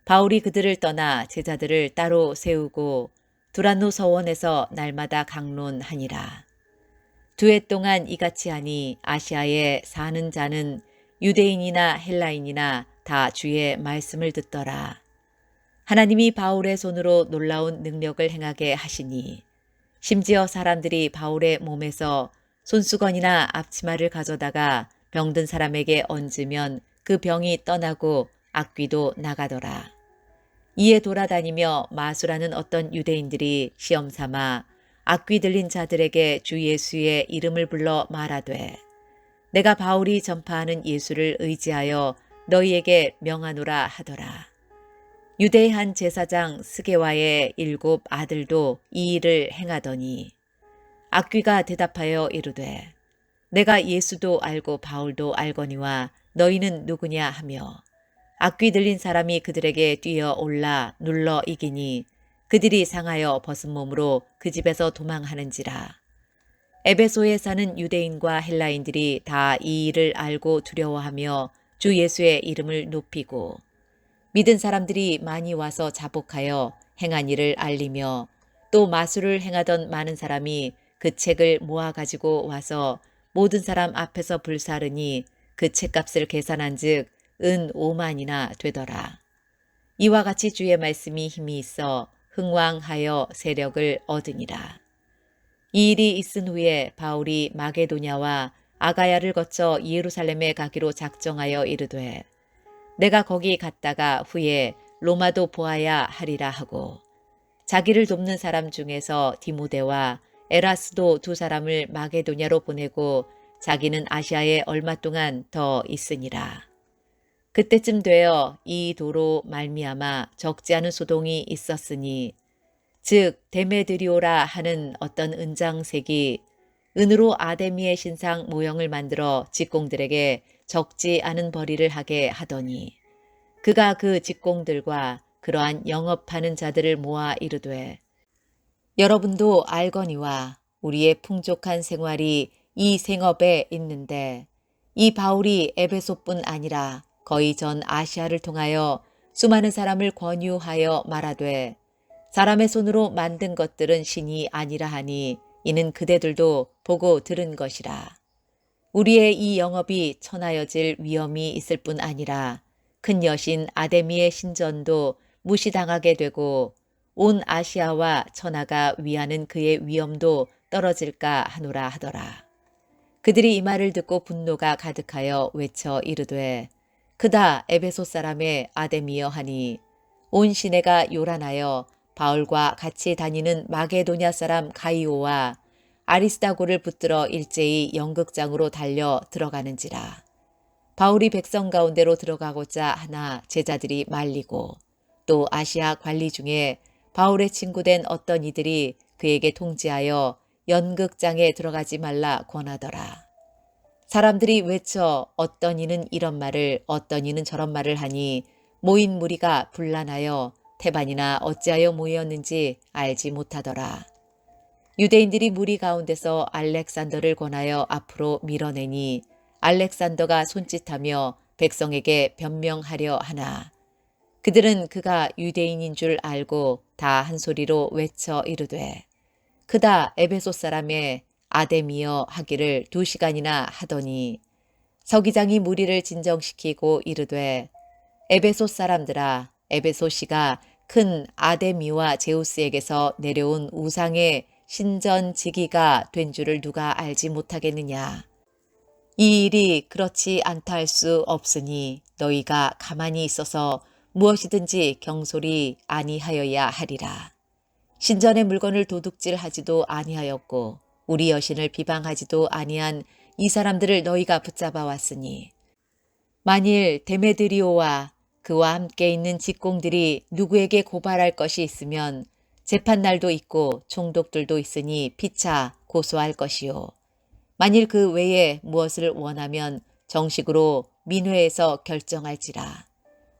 A: 바울이 그들을 떠나 제자들을 따로 세우고 두란노 서원에서 날마다 강론하니라. 2해 동안 이같이 하니 아시아에 사는 자는 유대인이나 헬라인이나 다 주의 말씀을 듣더라. 하나님이 바울의 손으로 놀라운 능력을 행하게 하시니 심지어 사람들이 바울의 몸에서 손수건이나 앞치마를 가져다가 병든 사람에게 얹으면 그 병이 떠나고 악귀도 나가더라. 이에 돌아다니며 마수라는 어떤 유대인들이 시험 삼아 악귀 들린 자들에게 주 예수의 이름을 불러 말하되 내가 바울이 전파하는 예수를 의지하여 너희에게 명하노라 하더라. 유대의 한 제사장 스게와의 7 아들도 이 일을 행하더니 악귀가 대답하여 이르되 내가 예수도 알고 바울도 알거니와 너희는 누구냐 하며 악귀 들린 사람이 그들에게 뛰어 올라 눌러 이기니 그들이 상하여 벗은 몸으로 그 집에서 도망하는지라. 에베소에 사는 유대인과 헬라인들이 다 이 일을 알고 두려워하며 주 예수의 이름을 높이고 믿은 사람들이 많이 와서 자복하여 행한 일을 알리며 또 마술을 행하던 많은 사람이 그 책을 모아 가지고 와서 모든 사람 앞에서 불사르니 그 책값을 계산한즉 은 5만이나 되더라. 이와 같이 주의 말씀이 힘이 있어 흥왕하여 세력을 얻으니라. 이 일이 있은 후에 바울이 마게도냐와 아가야를 거쳐 예루살렘에 가기로 작정하여 이르되 내가 거기 갔다가 후에 로마도 보아야 하리라 하고 자기를 돕는 사람 중에서 디모데와 에라스도 2 사람을 마게도냐로 보내고 자기는 아시아에 얼마 동안 더 있으니라. 그때쯤 되어 이 도로 말미암아 적지 않은 소동이 있었으니 즉 데메드리오라 하는 어떤 은장색이 은으로 아데미의 신상 모형을 만들어 직공들에게 적지 않은 벌이를 하게 하더니 그가 그 직공들과 그러한 영업하는 자들을 모아 이르되 여러분도 알거니와 우리의 풍족한 생활이 이 생업에 있는데 이 바울이 에베소뿐 아니라 거의 전 아시아를 통하여 수많은 사람을 권유하여 말하되 사람의 손으로 만든 것들은 신이 아니라 하니 이는 그대들도 보고 들은 것이라. 우리의 이 영업이 천하여질 위험이 있을 뿐 아니라 큰 여신 아데미의 신전도 무시당하게 되고 온 아시아와 천하가 위하는 그의 위엄도 떨어질까 하노라 하더라. 그들이 이 말을 듣고 분노가 가득하여 외쳐 이르되 그다 에베소 사람의 아데미여 하니 온 시내가 요란하여 바울과 같이 다니는 마게도냐 사람 가이오와 아리스다고를 붙들어 일제히 연극장으로 달려 들어가는지라. 바울이 백성 가운데로 들어가고자 하나 제자들이 말리고 또 아시아 관리 중에 바울의 친구된 어떤 이들이 그에게 통지하여 연극장에 들어가지 말라 권하더라. 사람들이 외쳐 어떤 이는 이런 말을 어떤 이는 저런 말을 하니 모인 무리가 분란하여 태반이나 어찌하여 모였는지 알지 못하더라. 유대인들이 무리 가운데서 알렉산더를 권하여 앞으로 밀어내니 알렉산더가 손짓하며 백성에게 변명하려 하나 그들은 그가 유대인인 줄 알고 다 한 소리로 외쳐 이르되 그다 에베소 사람의 아데미여 하기를 2시간이나 하더니 서기장이 무리를 진정시키고 이르되 에베소 사람들아 에베소시가 큰 아데미와 제우스에게서 내려온 우상의 신전지기가 된 줄을 누가 알지 못하겠느냐. 이 일이 그렇지 않다 할 수 없으니 너희가 가만히 있어서 무엇이든지 경솔이 아니하여야 하리라. 신전의 물건을 도둑질하지도 아니하였고 우리 여신을 비방하지도 아니한 이 사람들을 너희가 붙잡아 왔으니 만일 데메드리오와 그와 함께 있는 직공들이 누구에게 고발할 것이 있으면 재판날도 있고 총독들도 있으니 피차 고소할 것이요. 만일 그 외에 무엇을 원하면 정식으로 민회에서 결정할지라.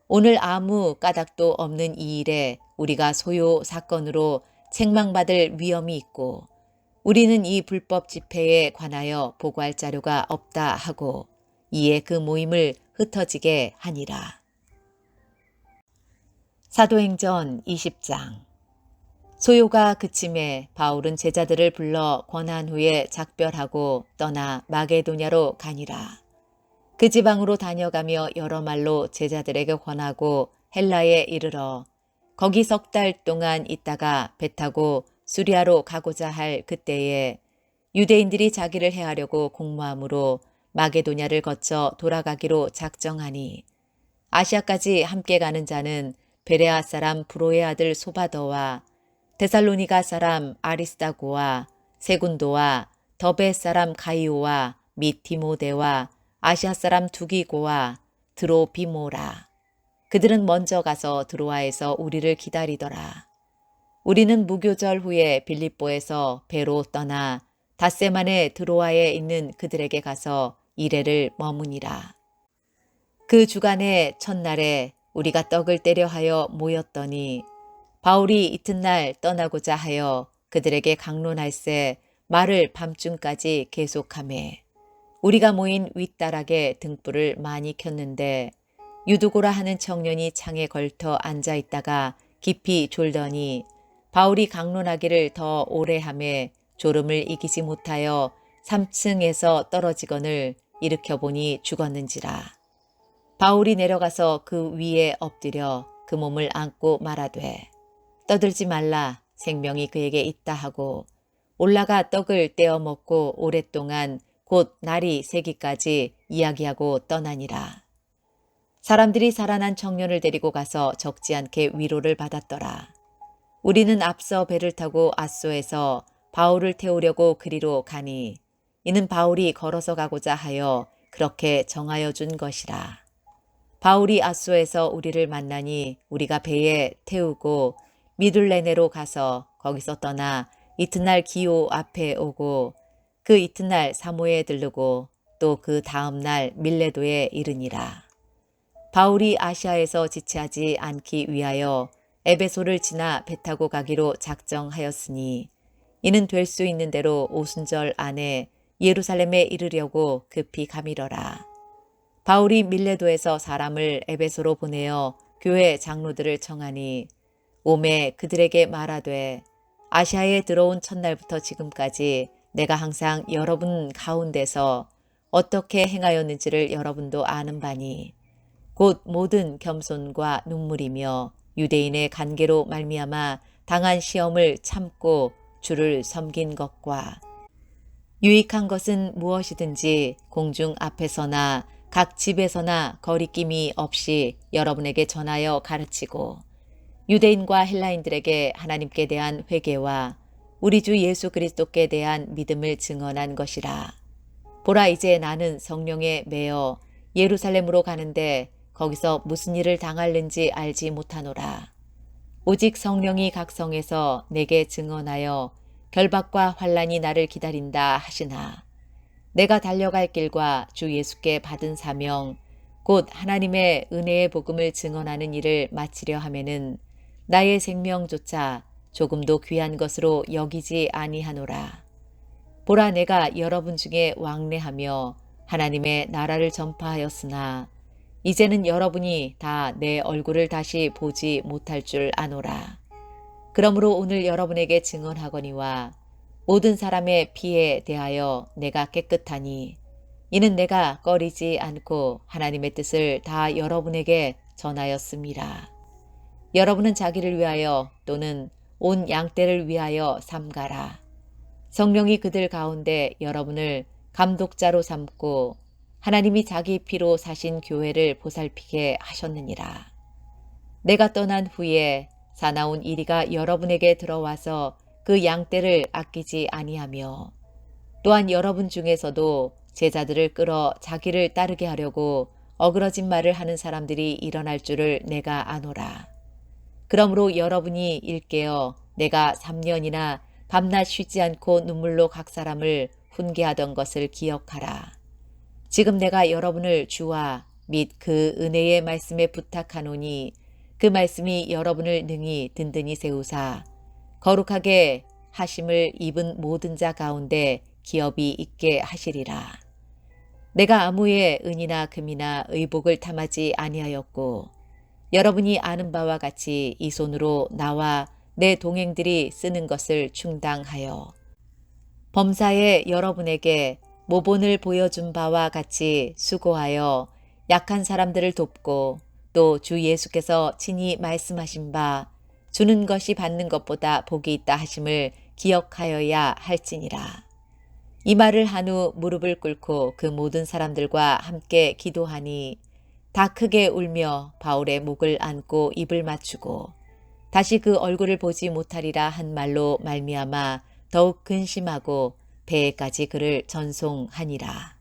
A: 오늘 아무 까닭도 없는 이 일에 우리가 소요 사건으로 책망받을 위험이 있고 우리는 이 불법 집회에 관하여 보고할 자료가 없다 하고 이에 그 모임을 흩어지게 하니라. 사도행전 20장. 소요가 그침에 바울은 제자들을 불러 권한 후에 작별하고 떠나 마게도냐로 가니라. 그 지방으로 다녀가며 여러 말로 제자들에게 권하고 헬라에 이르러 거기 석 달 동안 있다가 배 타고 수리아로 가고자 할 그때에 유대인들이 자기를 해하려고 공모함으로 마게도냐를 거쳐 돌아가기로 작정하니 아시아까지 함께 가는 자는 베레아 사람 브로의 아들 소바더와 데살로니가 사람 아리스다고와 세군도와 더베 사람 가이오와 및 디모데와 아시아 사람 두기고와 드로비모라. 그들은 먼저 가서 드로아에서 우리를 기다리더라. 우리는 무교절 후에 빌립보에서 배로 떠나 닷새만에 드로아에 있는 그들에게 가서 이레를 머무니라. 그 주간의 첫날에 우리가 떡을 떼려 하여 모였더니 바울이 이튿날 떠나고자 하여 그들에게 강론할새 말을 밤중까지 계속하매 우리가 모인 윗다락에 등불을 많이 켰는데 유두고라 하는 청년이 창에 걸터 앉아있다가 깊이 졸더니 바울이 강론하기를 더 오래 하매 졸음을 이기지 못하여 3층에서 떨어지거늘 일으켜보니 죽었는지라. 바울이 내려가서 그 위에 엎드려 그 몸을 안고 말하되 떠들지 말라 생명이 그에게 있다 하고 올라가 떡을 떼어 먹고 오랫동안 곧 날이 새기까지 이야기하고 떠나니라. 사람들이 살아난 청년을 데리고 가서 적지 않게 위로를 받았더라. 우리는 앞서 배를 타고 아소에서 바울을 태우려고 그리로 가니 이는 바울이 걸어서 가고자 하여 그렇게 정하여 준 것이라. 바울이 아소에서 우리를 만나니 우리가 배에 태우고 미둘레네로 가서 거기서 떠나 이튿날 기오 앞에 오고 그 이튿날 사모에 들르고 또 그 다음날 밀레도에 이르니라. 바울이 아시아에서 지체하지 않기 위하여 에베소를 지나 배 타고 가기로 작정하였으니 이는 될 수 있는 대로 오순절 안에 예루살렘에 이르려고 급히 가미러라. 바울이 밀레도에서 사람을 에베소로 보내어 교회 장로들을 청하니 오매 그들에게 말하되 아시아에 들어온 첫날부터 지금까지 내가 항상 여러분 가운데서 어떻게 행하였는지를 여러분도 아는 바니 곧 모든 겸손과 눈물이며 유대인의 관계로 말미암아 당한 시험을 참고 주를 섬긴 것과 유익한 것은 무엇이든지 공중 앞에서나 각 집에서나 거리낌이 없이 여러분에게 전하여 가르치고 유대인과 헬라인들에게 하나님께 대한 회개와 우리 주 예수 그리스도께 대한 믿음을 증언한 것이라. 보라 이제 나는 성령에 매어 예루살렘으로 가는데 거기서 무슨 일을 당할는지 알지 못하노라. 오직 성령이 각 성에서 내게 증언하여 결박과 환란이 나를 기다린다 하시나 내가 달려갈 길과 주 예수께 받은 사명 곧 하나님의 은혜의 복음을 증언하는 일을 마치려 하면은 나의 생명조차 조금도 귀한 것으로 여기지 아니하노라. 보라 내가 여러분 중에 왕래하며 하나님의 나라를 전파하였으나 이제는 여러분이 다 내 얼굴을 다시 보지 못할 줄 아노라. 그러므로 오늘 여러분에게 증언하거니와 모든 사람의 피에 대하여 내가 깨끗하니 이는 내가 꺼리지 않고 하나님의 뜻을 다 여러분에게 전하였습니다. 여러분은 자기를 위하여 또는 온 양떼를 위하여 삼가라. 성령이 그들 가운데 여러분을 감독자로 삼고 하나님이 자기 피로 사신 교회를 보살피게 하셨느니라. 내가 떠난 후에 사나운 이리가 여러분에게 들어와서 그 양떼를 아끼지 아니하며 또한 여러분 중에서도 제자들을 끌어 자기를 따르게 하려고 어그러진 말을 하는 사람들이 일어날 줄을 내가 아노라. 그러므로 여러분이 일깨어 내가 3년이나 밤낮 쉬지 않고 눈물로 각 사람을 훈계하던 것을 기억하라. 지금 내가 여러분을 주와 및 그 은혜의 말씀에 부탁하노니 그 말씀이 여러분을 능히 든든히 세우사 거룩하게 하심을 입은 모든 자 가운데 기업이 있게 하시리라. 내가 아무의 은이나 금이나 의복을 탐하지 아니하였고 여러분이 아는 바와 같이 이 손으로 나와 내 동행들이 쓰는 것을 충당하여 범사에 여러분에게 모본을 보여준 바와 같이 수고하여 약한 사람들을 돕고 또 주 예수께서 친히 말씀하신 바 주는 것이 받는 것보다 복이 있다 하심을 기억하여야 할지니라. 이 말을 한 후 무릎을 꿇고 그 모든 사람들과 함께 기도하니 다 크게 울며 바울의 목을 안고 입을 맞추고 다시 그 얼굴을 보지 못하리라 한 말로 말미암아 더욱 근심하고 배에까지 그를 전송하니라.